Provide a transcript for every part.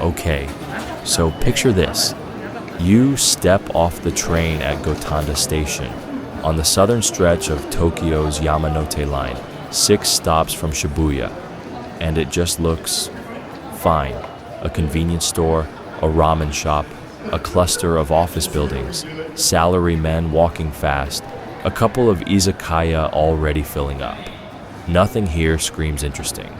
Okay, so picture this. You step off the train at Gotanda Station on the southern stretch of Tokyo's Yamanote line, 6 stops from Shibuya, and it just looks fine. A convenience store, a ramen shop, a cluster of office buildings, salarymen walking fast, a couple of izakaya already filling up. Nothing here screams interesting.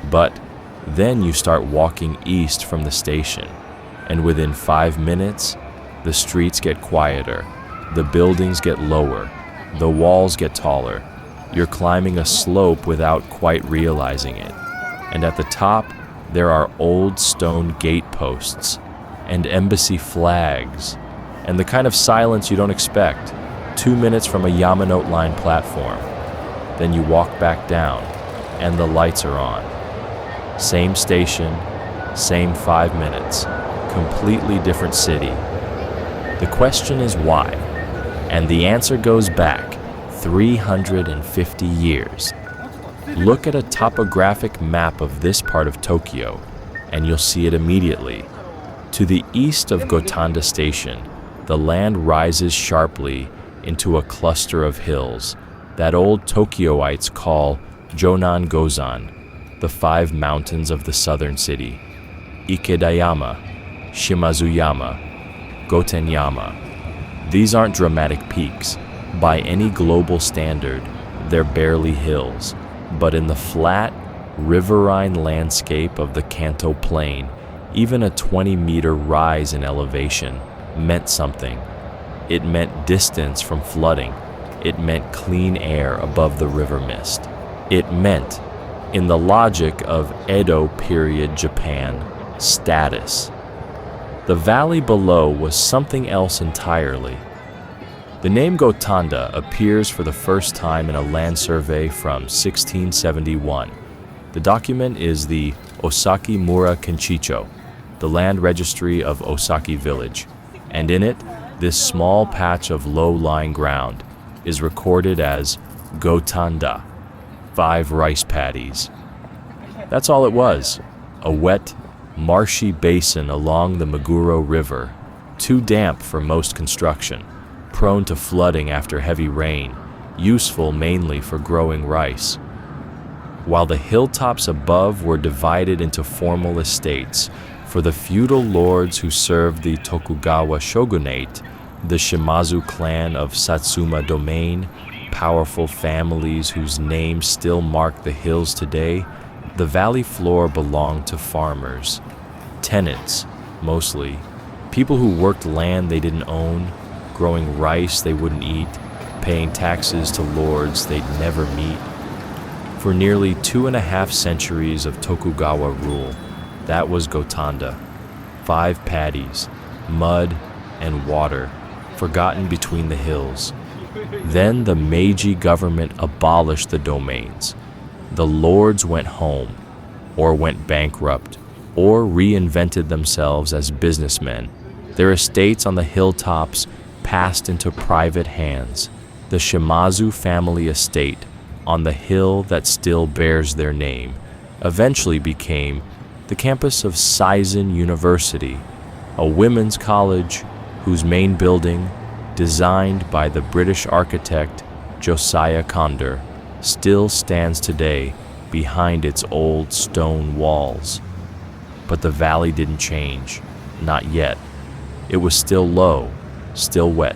But then you start walking east from the station, and within 5 minutes, the streets get quieter, the buildings get lower, the walls get taller. You're climbing a slope without quite realizing it. And at the top, there are old stone gate posts and embassy flags, and the kind of silence you don't expect. 2 minutes from a Yamanote line platform. Then you walk back down, and the lights are on. Same station, same 5 minutes, completely different city. The question is why? And the answer goes back 350 years. Look at a topographic map of this part of Tokyo, and you'll see it immediately. To the east of Gotanda Station, the land rises sharply into a cluster of hills that old Tokyoites call Jonan Gozan, the 5 mountains of the southern city: Ikedayama, Shimazuyama, Gotenyama. These aren't dramatic peaks. By any global standard, they're barely hills. But in the flat, riverine landscape of the Kanto Plain, even a 20-meter rise in elevation meant something. It meant distance from flooding. It meant clean air above the river mist. It meant, in the logic of Edo period Japan, status. The valley below was something else entirely. The name Gotanda appears for the first time in a land survey from 1671. The document is the Osaki Mura Kenchicho, the land registry of Osaki village, and in it, this small patch of low-lying ground is recorded as Gotanda, 5 rice paddies. That's all it was, a wet, marshy basin along the Meguro River, too damp for most construction, prone to flooding after heavy rain, useful mainly for growing rice. While the hilltops above were divided into formal estates for the feudal lords who served the Tokugawa shogunate, the Shimazu clan of Satsuma domain, powerful families whose names still mark the hills today, the valley floor belonged to farmers, tenants, mostly, people who worked land they didn't own, growing rice they wouldn't eat, paying taxes to lords they'd never meet. For nearly 2.5 centuries of Tokugawa rule, that was Gotanda. 5 paddies, mud and water, forgotten between the hills. Then the Meiji government abolished the domains. The lords went home, or went bankrupt, or reinvented themselves as businessmen. Their estates on the hilltops passed into private hands. The Shimazu family estate, on the hill that still bears their name, eventually became the campus of Saizen University, a women's college whose main building, designed by the British architect Josiah Conder, still stands today behind its old stone walls. But the valley didn't change, not yet. It was still low, still wet,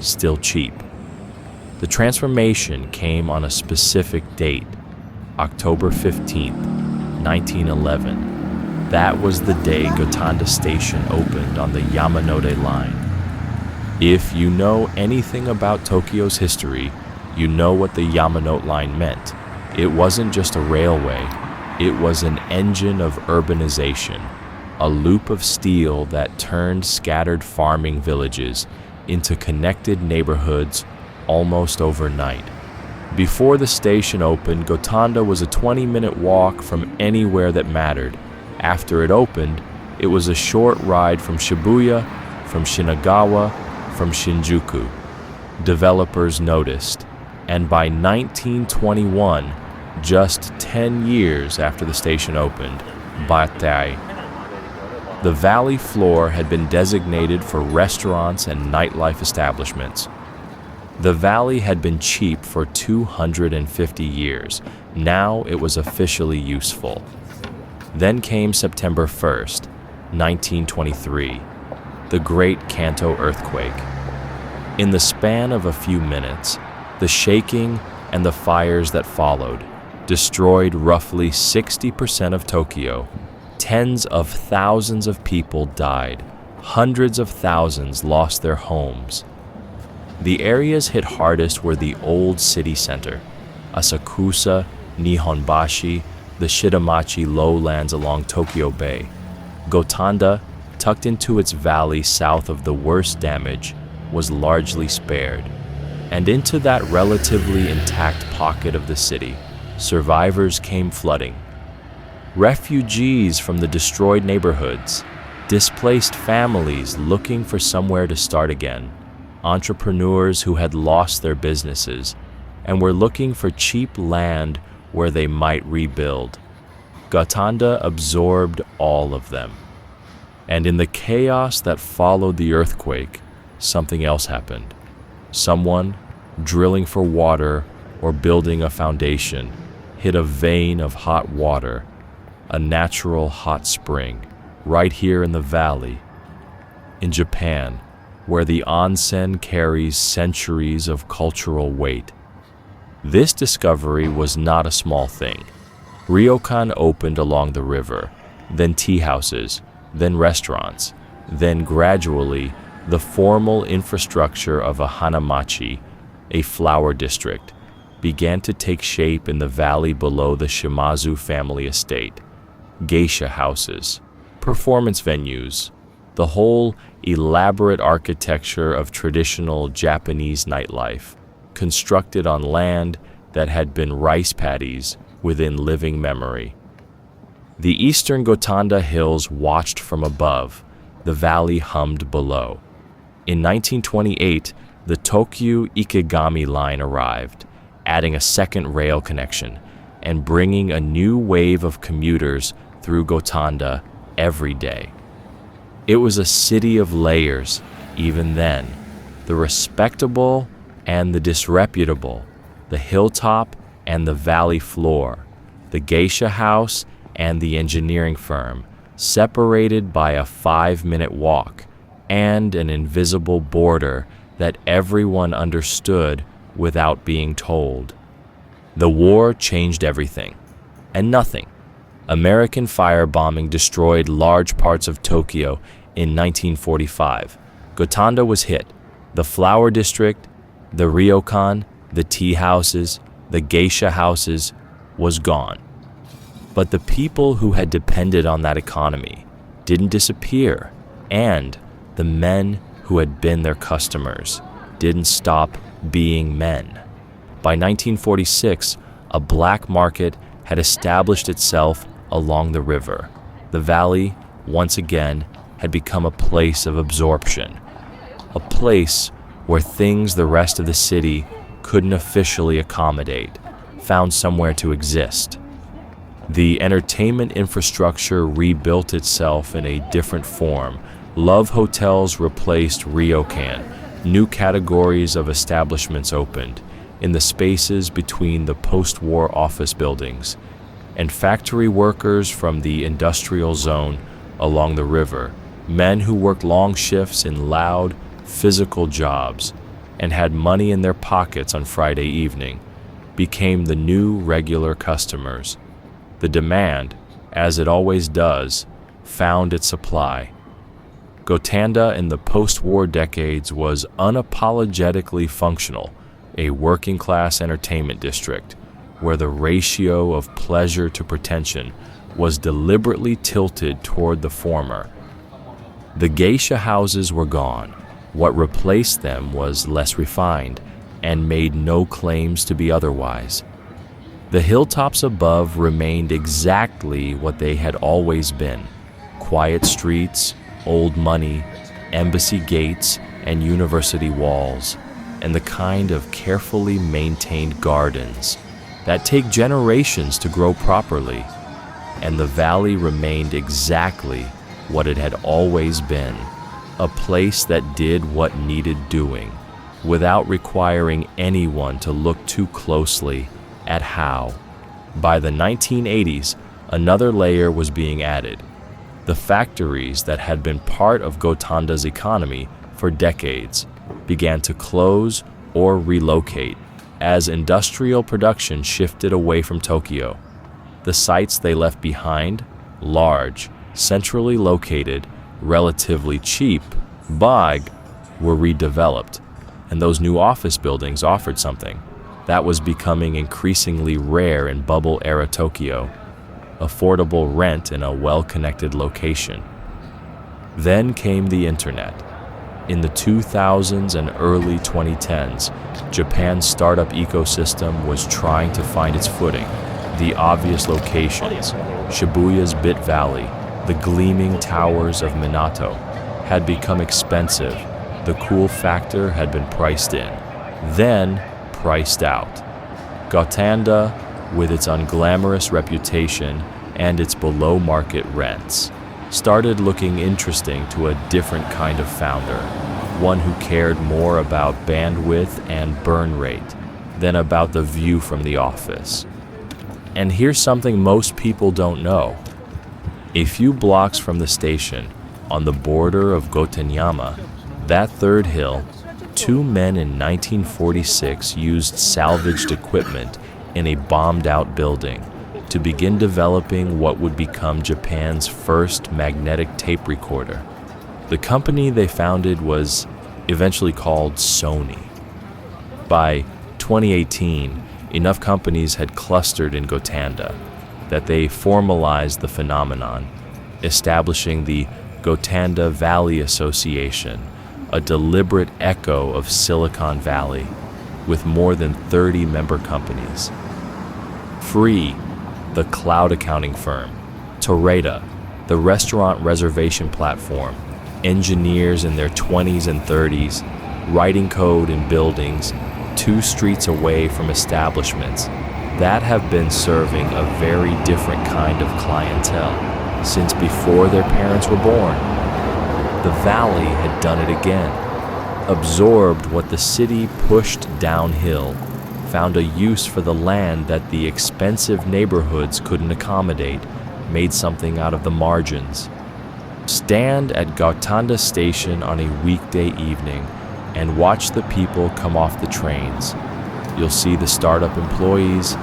still cheap. The transformation came on a specific date, October 15th, 1911. That was the day Gotanda Station opened on the Yamanote line. If you know anything about Tokyo's history, you know what the Yamanote line meant. It wasn't just a railway, it was an engine of urbanization, a loop of steel that turned scattered farming villages into connected neighborhoods almost overnight. Before the station opened, Gotanda was a 20-minute walk from anywhere that mattered. After it opened, it was a short ride from Shibuya, from Shinagawa, from Shinjuku. Developers noticed, and by 1921, just 10 years after the station opened, Batai, The valley floor had been designated for restaurants and nightlife establishments. The valley had been cheap for 250 years. Now it was officially useful. Then came September 1st, 1923, the Great Kanto earthquake. In the span of a few minutes, the shaking and the fires that followed destroyed roughly 60% of Tokyo. Tens of thousands of people died. Hundreds of thousands lost their homes. The areas hit hardest were the old city center, Asakusa, Nihonbashi, the Shitamachi lowlands along Tokyo Bay. Gotanda, tucked into its valley south of the worst damage, was largely spared. And into that relatively intact pocket of the city, survivors came flooding. Refugees from the destroyed neighborhoods, displaced families looking for somewhere to start again, entrepreneurs who had lost their businesses and were looking for cheap land where they might rebuild. Gotanda absorbed all of them. And in the chaos that followed the earthquake, something else happened. Someone, drilling for water or building a foundation, hit a vein of hot water, a natural hot spring, right here in the valley. In Japan, where the onsen carries centuries of cultural weight. This discovery was not a small thing. Ryokan opened along the river, then tea houses, then restaurants, then gradually the formal infrastructure of a hanamachi, a flower district, began to take shape in the valley below the Shimazu family estate. Geisha houses, performance venues, the whole elaborate architecture of traditional Japanese nightlife, constructed on land that had been rice paddies within living memory. The eastern Gotanda hills watched from above, the valley hummed below. In 1928, the Tokyu Ikegami line arrived, adding a second rail connection and bringing a new wave of commuters through Gotanda every day. It was a city of layers, even then, the respectable and the disreputable, the hilltop and the valley floor, the geisha house and the engineering firm, separated by a 5-minute walk and an invisible border that everyone understood without being told. The war changed everything, and nothing. American firebombing destroyed large parts of Tokyo in 1945. Gotanda was hit. The flower district, the ryokan, the tea houses, the geisha houses was gone. But the people who had depended on that economy didn't disappear, and the men who had been their customers didn't stop being men. By 1946, a black market had established itself along the river. The valley, once again, had become a place of absorption, a place where things the rest of the city couldn't officially accommodate, found somewhere to exist. The entertainment infrastructure rebuilt itself in a different form. Love hotels replaced ryokan. New categories of establishments opened in the spaces between the post-war office buildings, and factory workers from the industrial zone along the river, men who worked long shifts in loud, physical jobs and had money in their pockets on Friday evening, became the new regular customers. The demand, as it always does, found its supply. Gotanda in the post-war decades was unapologetically functional, a working-class entertainment district where the ratio of pleasure to pretension was deliberately tilted toward the former. The geisha houses were gone. What replaced them was less refined and made no claims to be otherwise. The hilltops above remained exactly what they had always been: quiet streets, old money, embassy gates, and university walls, and the kind of carefully maintained gardens that take generations to grow properly. And the valley remained exactly what it had always been, a place that did what needed doing, without requiring anyone to look too closely at how. By the 1980s, another layer was being added. The factories that had been part of Gotanda's economy for decades began to close or relocate as industrial production shifted away from Tokyo. The sites they left behind, large, centrally located, relatively cheap, were redeveloped, and those new office buildings offered something that was becoming increasingly rare in bubble-era Tokyo: affordable rent in a well-connected location. Then came the internet. In the 2000s and early 2010s, Japan's startup ecosystem was trying to find its footing. The obvious locations, Shibuya's Bit Valley, the gleaming towers of Minato, had become expensive. The cool factor had been priced in, then priced out. Gotanda, with its unglamorous reputation and its below-market rents, started looking interesting to a different kind of founder, one who cared more about bandwidth and burn rate than about the view from the office. And here's something most people don't know. A few blocks from the station, on the border of Gotenyama, that third hill, two men in 1946 used salvaged equipment in a bombed-out building to begin developing what would become Japan's first magnetic tape recorder. The company they founded was eventually called Sony. By 2018, enough companies had clustered in Gotanda that they formalized the phenomenon, establishing the Gotanda Valley Association, a deliberate echo of Silicon Valley, with more than 30 member companies. Free, the cloud accounting firm; Narrated, the restaurant reservation platform; engineers in their 20s and 30s, writing code in buildings 2 streets away from establishments that have been serving a very different kind of clientele since before their parents were born. The valley had done it again, absorbed what the city pushed downhill, found a use for the land that the expensive neighborhoods couldn't accommodate, made something out of the margins. Stand at Gotanda Station on a weekday evening and watch the people come off the trains. You'll see the startup employees,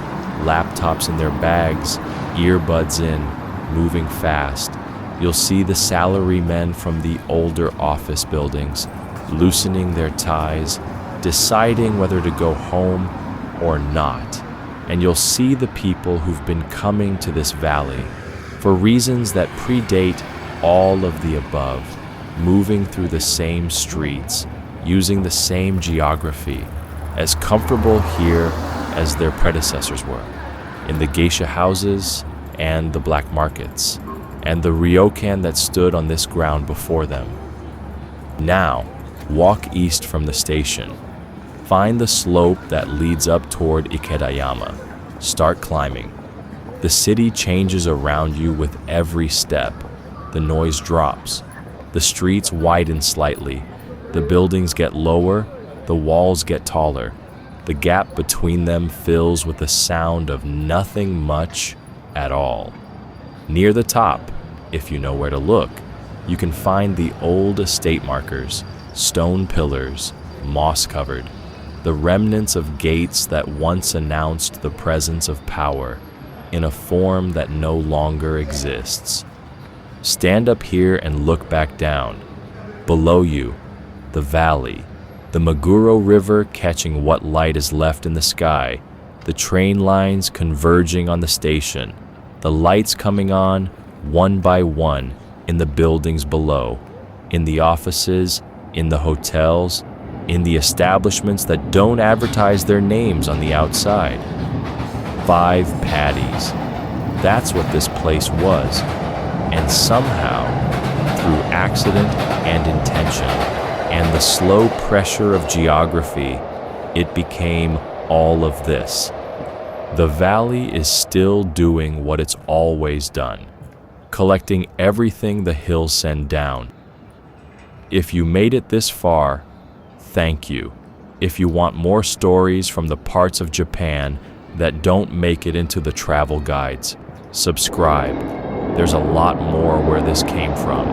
laptops in their bags, earbuds in, moving fast. You'll see the salarymen from the older office buildings, loosening their ties, deciding whether to go home or not. And you'll see the people who've been coming to this valley for reasons that predate all of the above, moving through the same streets, using the same geography, as comfortable here as their predecessors were, in the geisha houses and the black markets, and the ryokan that stood on this ground before them. Now, walk east from the station. Find the slope that leads up toward Ikedayama. Start climbing. The city changes around you with every step. The noise drops. The streets widen slightly. The buildings get lower. The walls get taller. The gap between them fills with the sound of nothing much at all. Near the top, if you know where to look, you can find the old estate markers, stone pillars, moss-covered, the remnants of gates that once announced the presence of power in a form that no longer exists. Stand up here and look back down. Below you, the valley, the Meguro River catching what light is left in the sky, the train lines converging on the station, the lights coming on one by one in the buildings below, in the offices, in the hotels, in the establishments that don't advertise their names on the outside. 5 paddies. That's what this place was. And somehow, through accident and intention, and the slow pressure of geography, it became all of this. The valley is still doing what it's always done. collecting everything the hills send down. If you made it this far, thank you. If you want more stories from the parts of Japan that don't make it into the travel guides, subscribe. There's a lot more where this came from.